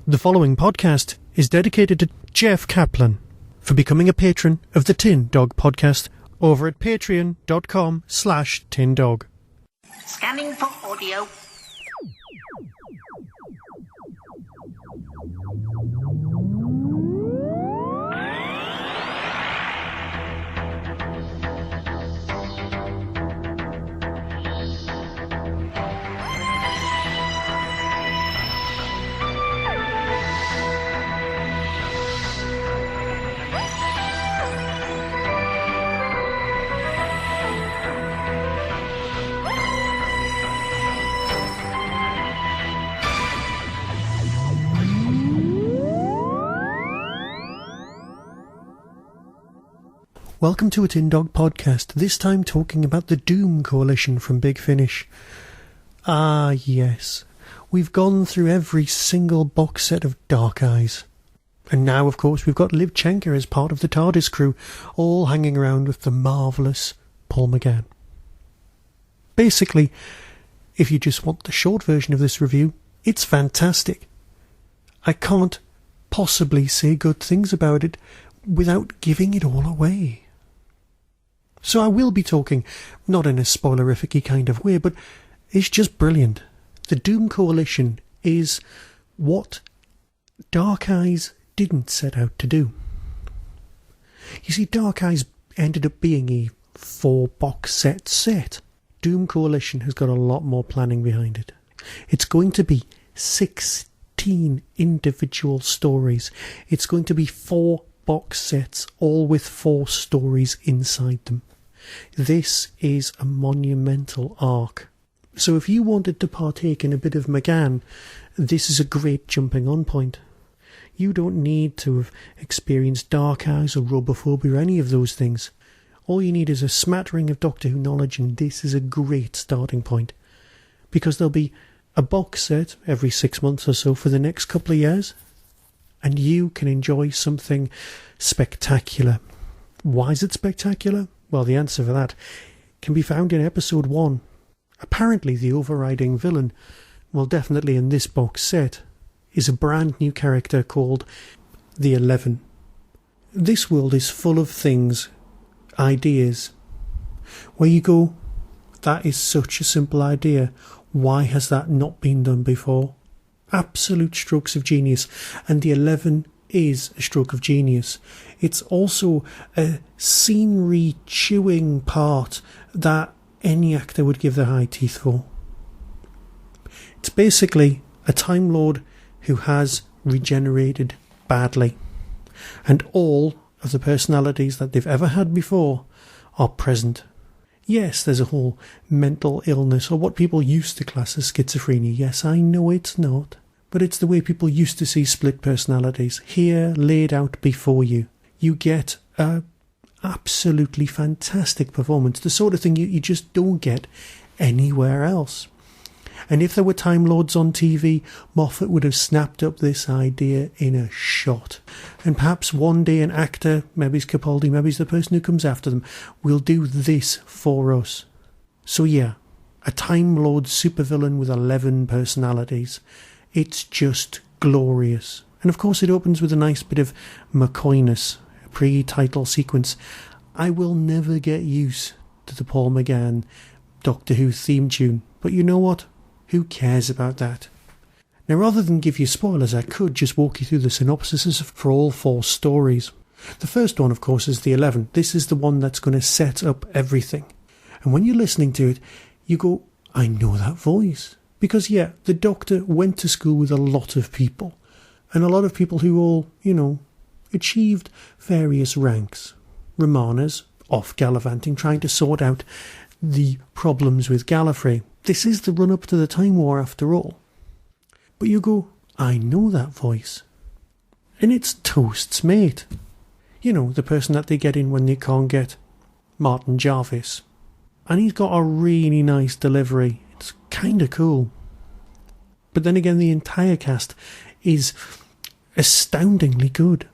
The following podcast is dedicated to Jeff Kaplan for becoming a patron of the Tin Dog Podcast over at patreon.com/tindog. Scanning for audio. Welcome to a Tin Dog Podcast, this time talking about the Doom Coalition from Big Finish. Ah, yes. We've gone through every single box set of Dark Eyes. And now, of course, we've got Liv Chenka as part of the TARDIS crew, all hanging around with the marvellous Paul McGann. Basically, if you just want the short version of this review, it's fantastic. I can't possibly say good things about it without giving it all away. So I will be talking, not in a spoilerific-y kind of way, but it's just brilliant. The Doom Coalition is what Dark Eyes didn't set out to do. You see, Dark Eyes ended up being a 4-box set. Doom Coalition has got a lot more planning behind it. It's going to be 16 individual stories. It's going to be 4 box sets, all with 4 stories inside them. This is a monumental arc. So if you wanted to partake in a bit of McGann, this is a great jumping on point. You don't need to have experienced Dark Eyes or Robophobia or any of those things. All you need is a smattering of Doctor Who knowledge, and this is a great starting point. Because there'll be a box set every 6 months or so for the next couple of years, and you can enjoy something spectacular. Why is it spectacular? Well, the answer for that can be found in episode 1. Apparently the overriding villain, well, definitely in this box set, is a brand new character called the 11. This world is full of things, ideas, where you go, that is such a simple idea. Why has that not been done before? Absolute strokes of genius, and the 11 is a stroke of genius. It's also a scenery chewing part that any actor would give their high teeth for. It's basically a Time Lord who has regenerated badly, and all of the personalities that they've ever had before are present. Yes, there's a whole mental illness, or what people used to class as schizophrenia. Yes, I know it's not. But it's the way people used to see split personalities. Here, laid out before you. You get a absolutely fantastic performance. The sort of thing you just don't get anywhere else. And if there were Time Lords on TV, Moffat would have snapped up this idea in a shot. And perhaps one day an actor, maybe it's Capaldi, maybe it's the person who comes after them, will do this for us. So yeah, a Time Lord supervillain with 11 personalities. It's just glorious. And of course it opens with a nice bit of McCoyness, a pre-title sequence. I will never get used to the Paul McGann Doctor Who theme tune, but you know what? Who cares about that? Now, rather than give you spoilers, I could just walk you through the synopsises for all 4 stories. The first one, of course, is the 11. This is the one that's going to set up everything. And when you're listening to it, you go, I know that voice. Because, yeah, the Doctor went to school with a lot of people. And a lot of people who all, achieved various ranks. Romana's off gallivanting, trying to sort out the problems with Gallifrey. This is the run-up to the Time War, after all. But you go, I know that voice. And it's Toast's mate. The person that they get in when they can't get Martin Jarvis. And he's got a really nice delivery. It's kind of cool. But then again, the entire cast is astoundingly good.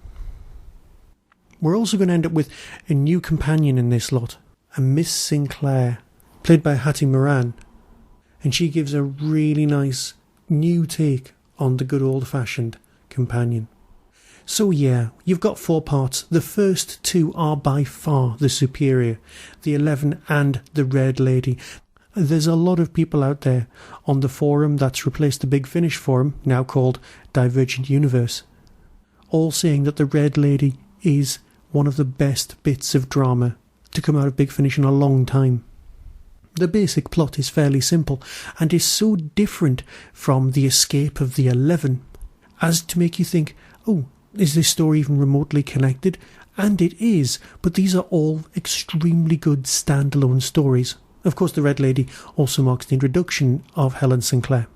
We're also going to end up with a new companion in this lot, a Miss Sinclair, played by Hattie Moran. And she gives a really nice new take on the good old-fashioned companion. So yeah, you've got 4 parts. The first 2 are by far the superior, the 11 and the Red Lady. There's a lot of people out there on the forum that's replaced the Big Finish forum, now called Divergent Universe, all saying that the Red Lady is one of the best bits of drama to come out of Big Finish in a long time. The basic plot is fairly simple and is so different from the escape of the 11 as to make you think, oh, is this story even remotely connected? And it is, but these are all extremely good standalone stories. Of course, the Red Lady also marks the introduction of Helen Sinclair.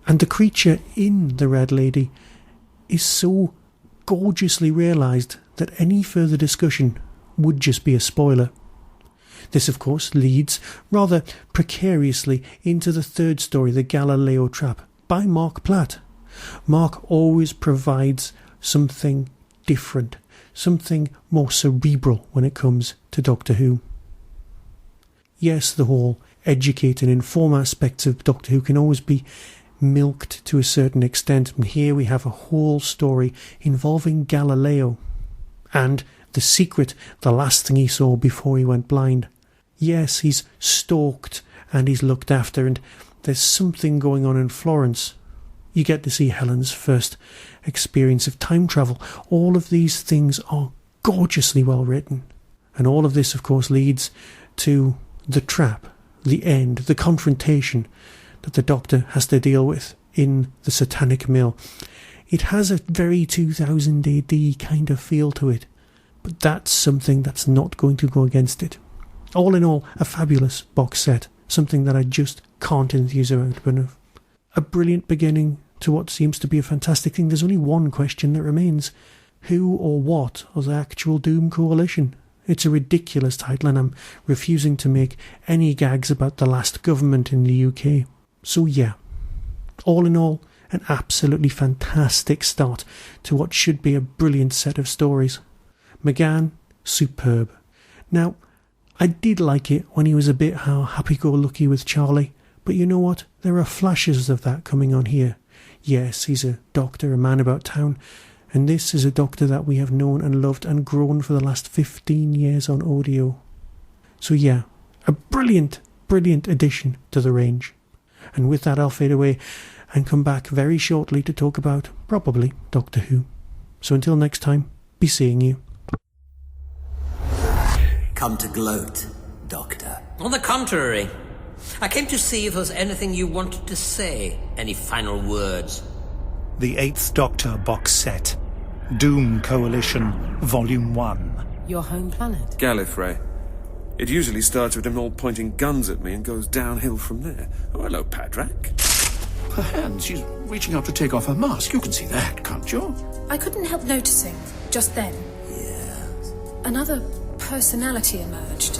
And the creature in the Red Lady is so gorgeously realised that any further discussion would just be a spoiler. This, of course, leads rather precariously into the third story, The Galileo Trap, by Mark Platt. Mark always provides something different, something more cerebral when it comes to Doctor Who. Yes, the whole educate and inform aspects of Doctor Who can always be milked to a certain extent, and here we have a whole story involving Galileo and the secret, the last thing he saw before he went blind. Yes, he's stalked and he's looked after, and there's something going on in Florence. You get to see Helen's first experience of time travel. All of these things are gorgeously well written. And all of this, of course, leads to the trap, the end, the confrontation that the Doctor has to deal with in the Satanic Mill. It has a very 2000 AD kind of feel to it, but that's something that's not going to go against it. All in all, a fabulous box set, something that I just can't enthuse about enough. A brilliant beginning to what seems to be a fantastic thing. There's only one question that remains. Who or what are the actual Doom Coalition? It's a ridiculous title, and I'm refusing to make any gags about the last government in the UK. So yeah, all in all, an absolutely fantastic start to what should be a brilliant set of stories. McGann, superb. Now, I did like it when he was a bit happy-go-lucky with Charlie, but you know what? There are flashes of that coming on here. Yes, he's a doctor, a man about town, and this is a Doctor that we have known and loved and grown for the last 15 years on audio. So yeah, a brilliant, brilliant addition to the range. And with that, I'll fade away and come back very shortly to talk about, probably, Doctor Who. So until next time, be seeing you. Come to gloat, Doctor. On the contrary, I came to see if there was anything you wanted to say. Any final words? The 8th Doctor box set. Doom Coalition, Volume 1. Your home planet? Gallifrey. It usually starts with them all pointing guns at me and goes downhill from there. Oh, hello, Padrak. Her hand, she's reaching out to take off her mask. You can see that, can't you? I couldn't help noticing, just then. Yes. Another personality emerged.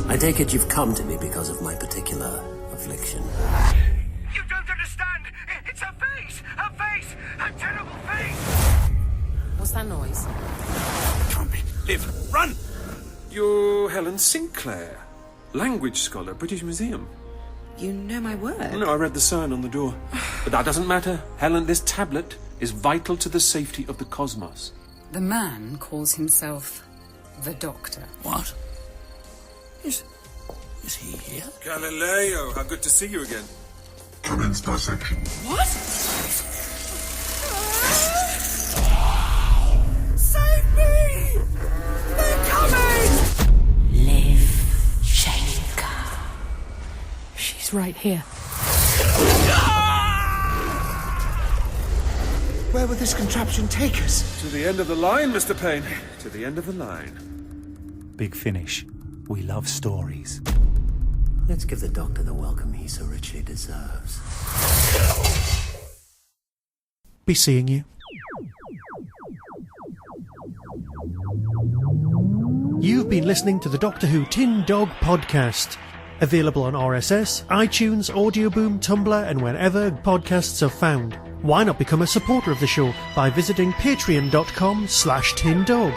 I take it you've come to me because of my particular affliction. You don't understand! It's her face! Her face! Her terrible face! What's that noise? Trumpet, live, run! You're Helen Sinclair, language scholar, British Museum. You know my work? No, I read the sign on the door. But that doesn't matter. Helen, this tablet is vital to the safety of the cosmos. The man calls himself the Doctor. What? Is he here? Galileo, how good to see you again. Commence dissection. What? Save me! They're coming! Liv Shenka. She's right here. Where will this contraption take us? To the end of the line, Mr. Payne. To the end of the line. Big Finish. We love stories. Let's give the Doctor the welcome he so richly deserves. Be seeing you. You've been listening to the Doctor Who Tin Dog podcast. Available on RSS, iTunes, Audioboom, Tumblr, and wherever podcasts are found. Why not become a supporter of the show by visiting patreon.com/tindog.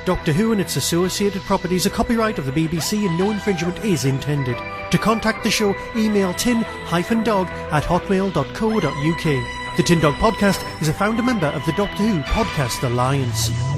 Doctor Who and its associated properties are copyright of the BBC and no infringement is intended. To contact the show, email tin-dog@hotmail.co.uk. The Tin Dog Podcast is a founder member of the Doctor Who Podcast Alliance.